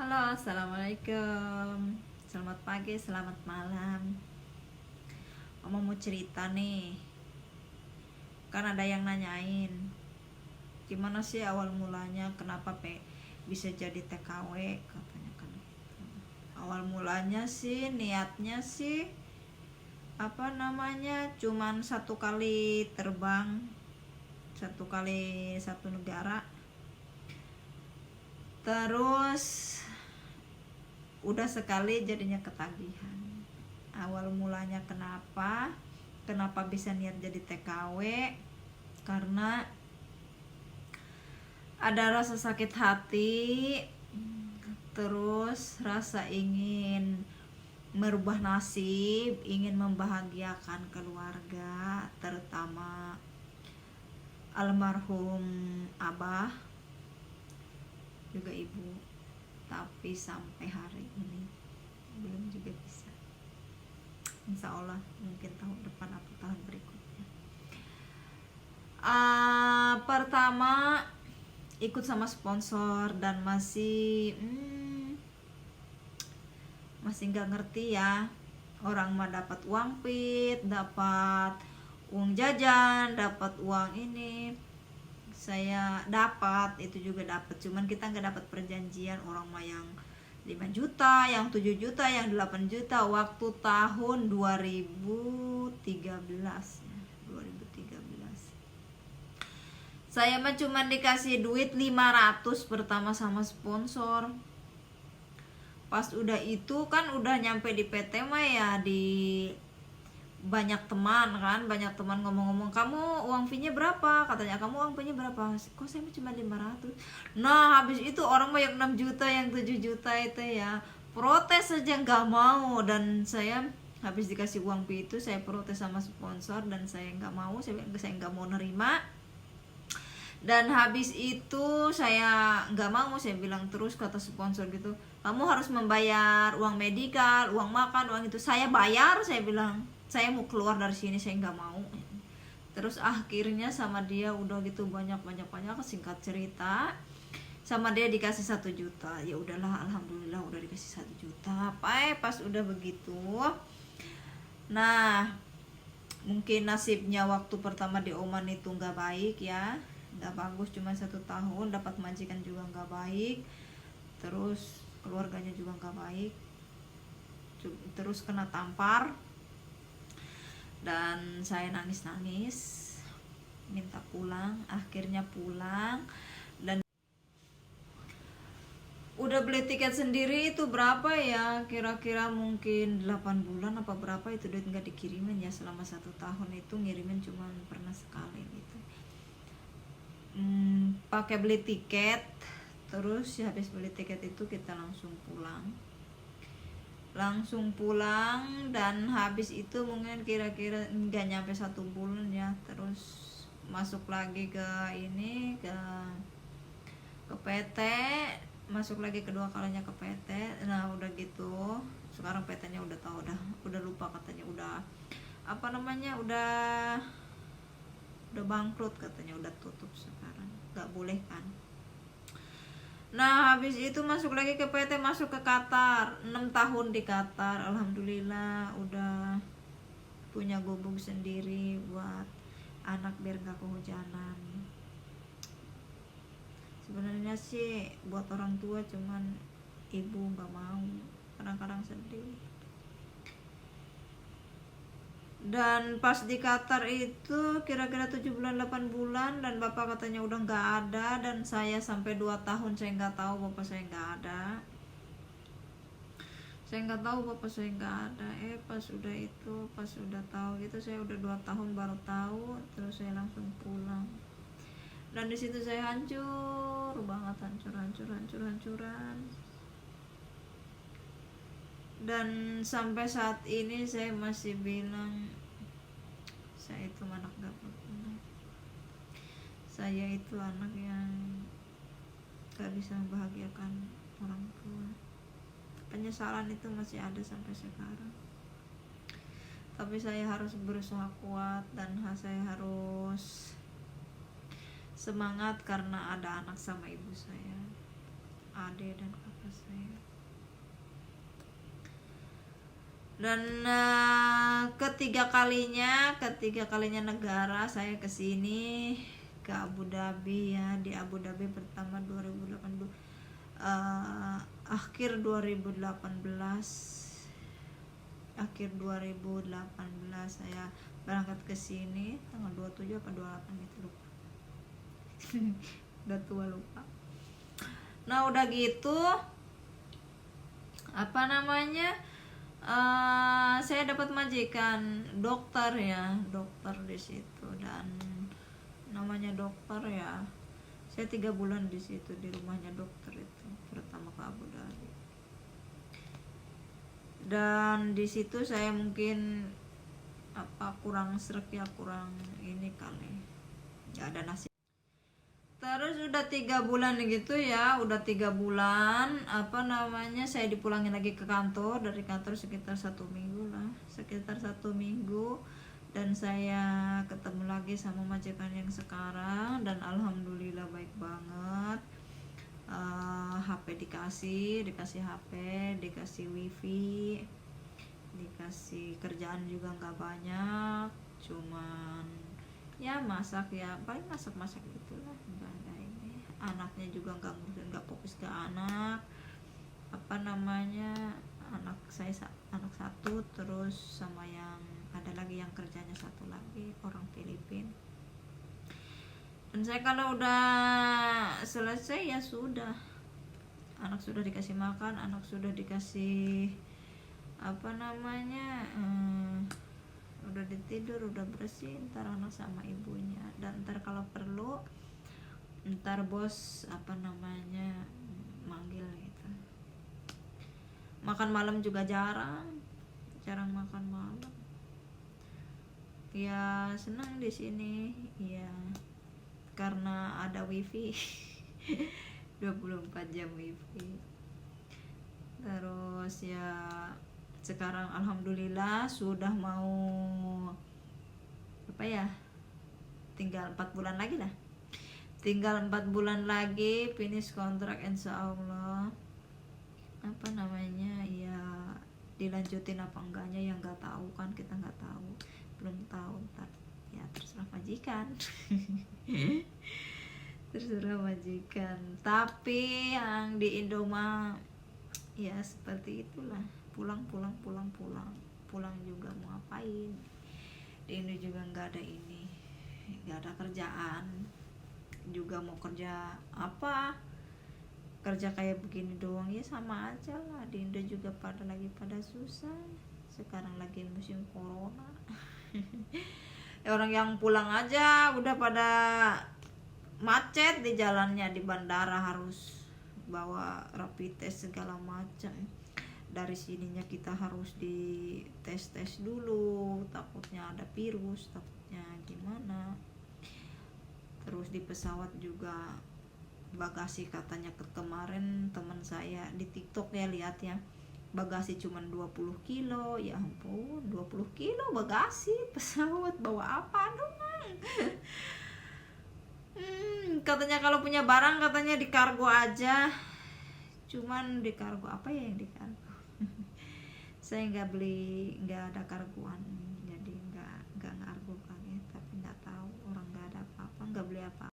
Halo, assalamualaikum. Selamat pagi, selamat malam. Mama mau cerita nih. Kan ada yang nanyain, gimana sih awal mulanya, kenapa bisa jadi TKW katanya kan. Awal mulanya sih, niatnya sih cuman satu kali terbang, satu kali satu negara. Terus udah sekali jadinya ketagihan. Awal mulanya kenapa bisa niat jadi TKW, karena ada rasa sakit hati, terus rasa ingin merubah nasib, ingin membahagiakan keluarga, terutama almarhum abah, juga ibu. Tapi sampai hari ini belum juga bisa. Insya Allah mungkin tahun depan atau tahun berikutnya. Pertama ikut sama sponsor dan masih nggak ngerti ya. Orang mah dapat uang pit, dapat uang jajan, dapat uang ini. Saya dapat, itu juga dapat, cuman kita nggak dapat perjanjian. Orang mah yang 5 juta, yang 7 juta, yang 8 juta waktu tahun 2013 ya, 2013. Saya mah cuman dikasih duit 500 pertama sama sponsor. Pas udah itu kan udah nyampe di PT mah ya, di banyak teman ngomong-ngomong, kamu uang fee-nya berapa, katanya kamu uang fee-nya berapa, kok saya cuma 500. Nah habis itu orang mah yang 6 juta, yang 7 juta itu ya protes saja nggak mau. Dan saya habis dikasih uang fee itu saya protes sama sponsor dan saya nggak mau, saya nggak mau nerima. Dan habis itu saya nggak mau, saya bilang terus kata sponsor gitu, kamu harus membayar uang medikal, uang makan, uang itu saya bayar. Saya bilang saya mau keluar dari sini, saya nggak mau. Terus akhirnya sama dia udah gitu banyak singkat cerita, sama dia dikasih 1 juta. Ya udahlah, alhamdulillah udah dikasih 1 juta. Pas udah begitu, nah mungkin nasibnya waktu pertama di Oman itu nggak baik ya, nggak bagus, cuma 1 tahun dapat majikan juga nggak baik, terus keluarganya juga nggak baik, terus kena tampar. Dan saya nangis minta pulang. Akhirnya pulang dan udah beli tiket sendiri. Itu berapa ya, kira-kira mungkin 8 bulan apa berapa itu duit nggak dikirimin ya. Selama 1 tahun itu ngirimin cuma pernah sekali gitu. Pakai beli tiket. Terus ya habis beli tiket itu kita langsung pulang dan habis itu mungkin kira-kira nggak nyampe 1 bulan ya, terus masuk lagi ke PT, masuk lagi kedua kalinya ke PT. Nah udah gitu sekarang PT-nya udah tahu, udah lupa katanya, udah udah bangkrut katanya, udah tutup sekarang, nggak boleh kan. Nah habis itu masuk lagi ke PT, masuk ke Qatar, 6 tahun di Qatar. Alhamdulillah udah punya gubuk sendiri buat anak biar gak kehujanan. Sebenarnya sih buat orang tua, cuman ibu gak mau, kadang-kadang sedih. Dan pas di Qatar itu kira-kira 7 bulan 8 bulan dan bapak katanya udah nggak ada. Dan saya sampai 2 tahun saya nggak tahu bapak saya nggak ada. Saya nggak tahu bapak saya nggak ada. Pas udah tahu gitu, saya udah 2 tahun baru tahu. Terus saya langsung pulang. Dan di situ saya hancur banget, hancuran. Dan sampai saat ini saya masih bilang saya itu anak gak berguna. Saya itu anak yang gak bisa membahagiakan orang tua. Penyesalan itu masih ada sampai sekarang. Tapi saya harus berusaha kuat dan saya harus semangat karena ada anak sama ibu saya. adik dan kakak saya. Dan ketiga kalinya negara saya kesini ke Abu Dhabi ya. Di Abu Dhabi pertama 2018, akhir 2018 saya berangkat ke sini tanggal 27 apa 28 gitu lupa. Udah tua lupa. Nah udah gitu apa namanya, saya dapat majikan dokter ya, dokter di situ. Dan namanya dokter ya, saya 3 bulan di situ di rumahnya dokter itu pertama ke Abu Dhabi. Dan di situ saya mungkin kurang srek ya, kurang ini kali, nggak ada nasi. Terus udah 3 bulan gitu ya, udah 3 bulan saya dipulangin lagi ke kantor, dari kantor sekitar 1 minggu lah, sekitar 1 minggu. Dan saya ketemu lagi sama majikan yang sekarang, dan alhamdulillah baik banget. HP dikasih HP, dikasih wifi, dikasih kerjaan juga nggak banyak, cuman ya masak ya, paling masak gitulah, nggak ada ini. Anaknya juga nggak fokus ke anak, anak saya anak 1, terus sama yang ada lagi yang kerjanya 1 lagi orang Filipina. Dan saya kalau udah selesai ya sudah, anak sudah dikasih makan, anak sudah dikasih udah ditidur, udah bersih, ntar anak sama ibunya. Dan ntar kalau perlu ntar bos manggil gitu. Makan malam juga jarang makan malam. Ya senang di sini ya, karena ada wifi 24 jam wifi. Terus ya sekarang alhamdulillah sudah mau tinggal 4 bulan lagi lah, tinggal 4 bulan lagi finish kontrak, insya Allah ya dilanjutin apa enggaknya ya nggak tahu kan, kita nggak tahu, belum tahu, ntar ya terserah majikan. Terserah majikan. Tapi yang di Indoma ya seperti itulah, pulang juga mau ngapain, di Indo juga nggak ada ini, nggak ada kerjaan juga, mau kerja kerja kayak begini doang ya sama aja lah. Di Indo juga pada susah, sekarang lagi musim corona. Orang yang pulang aja udah pada macet di jalannya, di bandara harus bawa rapid test segala macam. Dari sininya kita harus di tes dulu, takutnya ada virus, takutnya gimana. Terus di pesawat juga bagasi katanya kemarin teman saya di TikTok ya lihat ya, bagasi cuma 20 kilo. Ya ampun, 20 kilo bagasi pesawat, bawa apa dong? Katanya kalau punya barang katanya di kargo aja, cuman di kargo apa ya yang di kargo? Saya nggak ada kargoan, jadi nggak ngargo kali, tapi nggak tahu, orang nggak ada apa-apa, nggak beli apa.